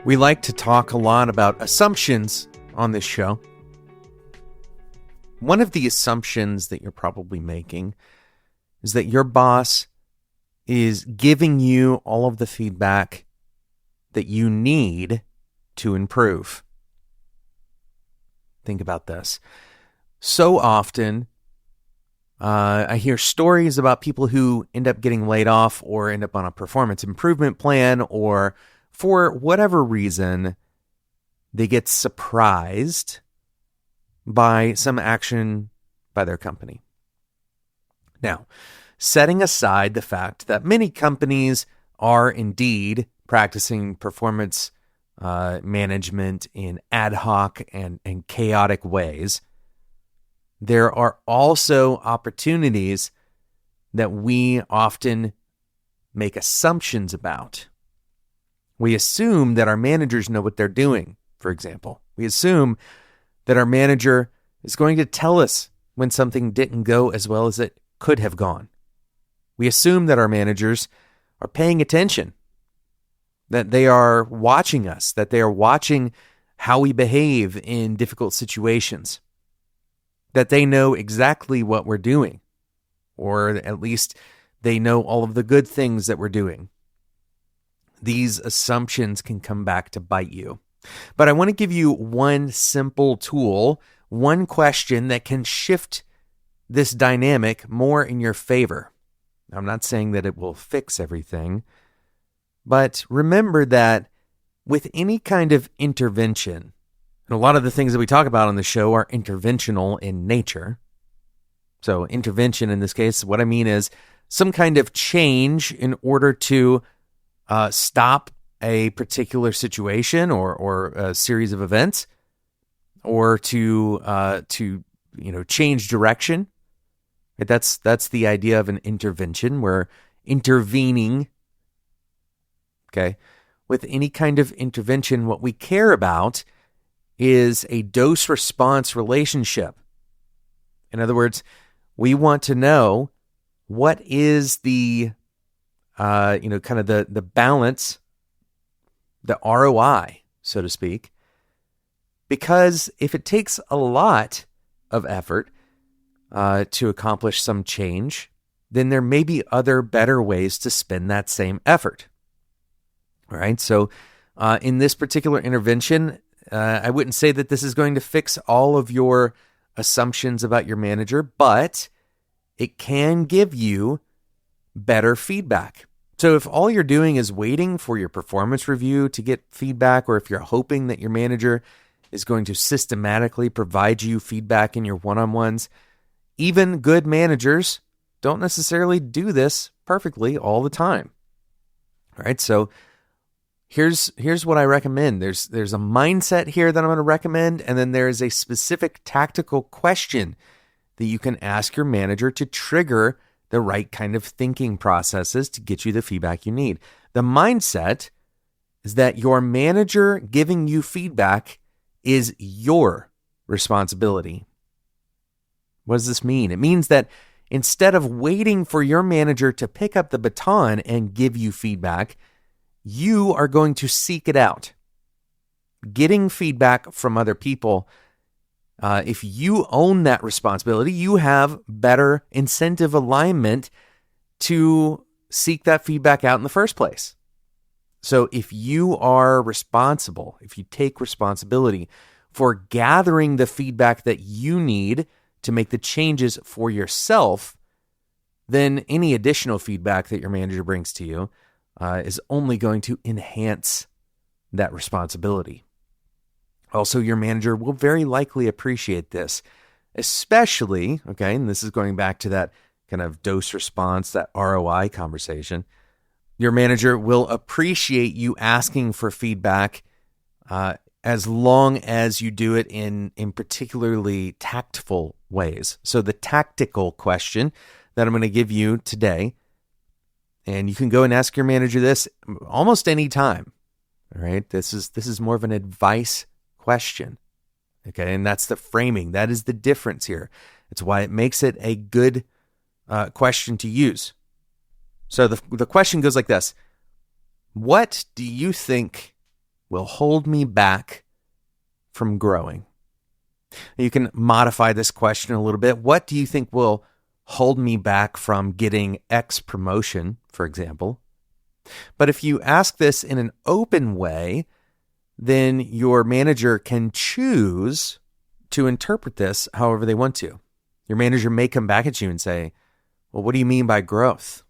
We like to talk a lot about assumptions on this show. One of the assumptions that you're probably making is that your boss is giving you all of the feedback that you need to improve. Think about this. So often, I hear stories about people who end up getting laid off or end up on a performance improvement plan, or for whatever reason, they get surprised by some action by their company. Now, setting aside the fact that many companies are indeed practicing performance management in ad hoc and chaotic ways, there are also opportunities that we often make assumptions about. We assume that our managers know what they're doing, for example. We assume that our manager is going to tell us when something didn't go as well as it could have gone. We assume that our managers are paying attention, that they are watching us, that they are watching how we behave in difficult situations, that they know exactly what we're doing, or at least they know all of the good things that we're doing. These assumptions can come back to bite you. But I want to give you one simple tool, one question that can shift this dynamic more in your favor. I'm not saying that it will fix everything, but remember that with any kind of intervention, and a lot of the things that we talk about on the show are interventional in nature. So intervention in this case, what I mean is some kind of change in order to stop a particular situation or a series of events, or to change direction. That's the idea of an intervention. We're intervening. Okay, with any kind of intervention, what we care about is a dose-response relationship. In other words, we want to know what is the kind of the balance, the ROI, so to speak, because if it takes a lot of effort to accomplish some change, then there may be other better ways to spend that same effort. All right, so in this particular intervention, I wouldn't say that this is going to fix all of your assumptions about your manager, but it can give you better feedback. So if all you're doing is waiting for your performance review to get feedback, or if you're hoping that your manager is going to systematically provide you feedback in your one-on-ones, even good managers don't necessarily do this perfectly all the time. All right, so here's what I recommend. There's a mindset here that I'm going to recommend, and then there is a specific tactical question that you can ask your manager to trigger the right kind of thinking processes to get you the feedback you need. The mindset is that your manager giving you feedback is your responsibility. What does this mean? It means that instead of waiting for your manager to pick up the baton and give you feedback, you are going to seek it out. Getting feedback from other people, if you own that responsibility, you have better incentive alignment to seek that feedback out in the first place. So if you are responsible, if you take responsibility for gathering the feedback that you need to make the changes for yourself, then any additional feedback that your manager brings to you is only going to enhance that responsibility. Also, your manager will very likely appreciate this, especially, okay, and this is going back to that kind of dose response, that ROI conversation. Your manager will appreciate you asking for feedback as long as you do it in particularly tactful ways. So the tactical question that I'm going to give you today, and you can go and ask your manager this almost any time. All right, this is more of an advice question. Okay, and that's the framing. That is the difference here. It's why it makes it a good question to use. So the question goes like this: what do you think will hold me back from growing? You can modify this question a little bit. What do you think will hold me back from getting X promotion, for example? But if you ask this in an open way, then your manager can choose to interpret this however they want to. Your manager may come back at you and say, well, what do you mean by growth?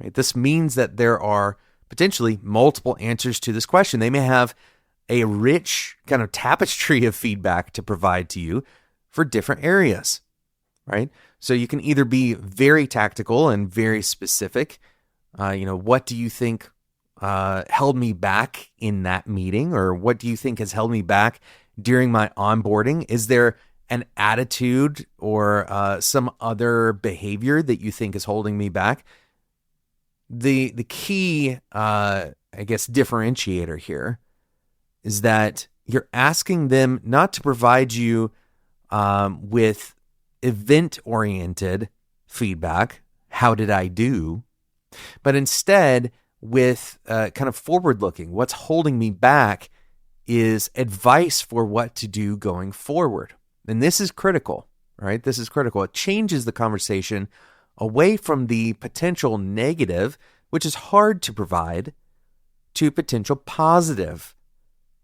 Right? This means that there are potentially multiple answers to this question. They may have a rich kind of tapestry of feedback to provide to you for different areas, right? So you can either be very tactical and very specific. What do you think held me back in that meeting? Or what do you think has held me back during my onboarding? Is there an attitude or some other behavior that you think is holding me back? The key, differentiator here is that you're asking them not to provide you with event-oriented feedback, how did I do, but instead with kind of forward-looking. What's holding me back is advice for what to do going forward. And this is critical, right? This is critical. It changes the conversation away from the potential negative, which is hard to provide, to potential positive,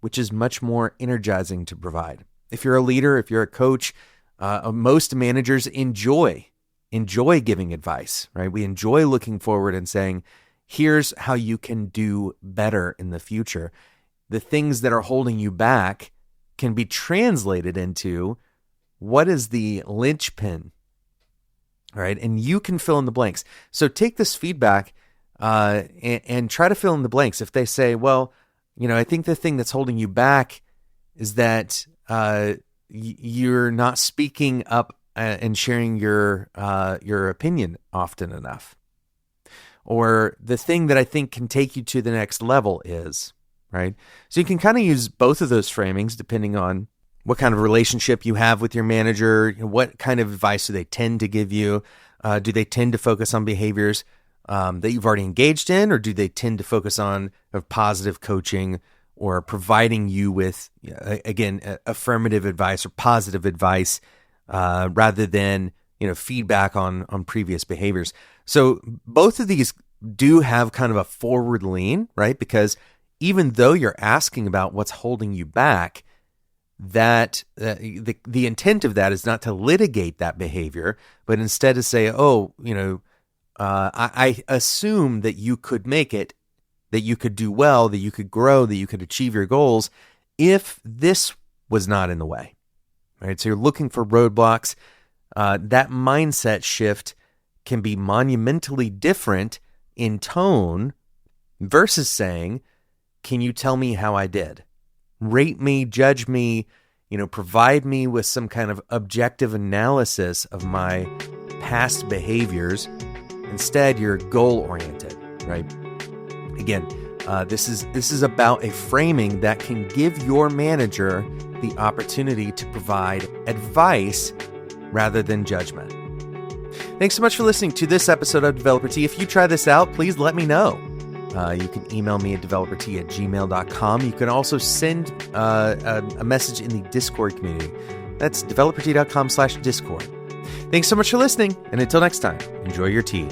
which is much more energizing to provide. If you're a leader, if you're a coach, most managers enjoy giving advice, right? We enjoy looking forward and saying, here's how you can do better in the future. The things that are holding you back can be translated into what is the linchpin, right? And you can fill in the blanks. So take this feedback and try to fill in the blanks. If they say, well, I think the thing that's holding you back is that you're not speaking up and sharing your opinion often enough. Or the thing that I think can take you to the next level is, right? So you can kind of use both of those framings depending on what kind of relationship you have with your manager, what kind of advice do they tend to give you? Do they tend to focus on behaviors that you've already engaged in, or do they tend to focus on positive coaching or providing you with, again, affirmative advice or positive advice rather than feedback on previous behaviors? So both of these do have kind of a forward lean, right? Because even though you're asking about what's holding you back, that the intent of that is not to litigate that behavior, but instead to say, I assume that you could make it, that you could do well, that you could grow, that you could achieve your goals if this was not in the way, right? So you're looking for roadblocks. That mindset shift can be monumentally different in tone versus saying, can you tell me how I did? Rate me, judge me, provide me with some kind of objective analysis of my past behaviors. Instead, you're goal-oriented, right? Again, this is about a framing that can give your manager the opportunity to provide advice rather than judgment. Thanks so much for listening to this episode of Developer Tea. If you try this out, please let me know. You can email me at developertea@gmail.com. You can also send a message in the Discord community. That's developertea.com/Discord. Thanks so much for listening, and until next time, enjoy your tea.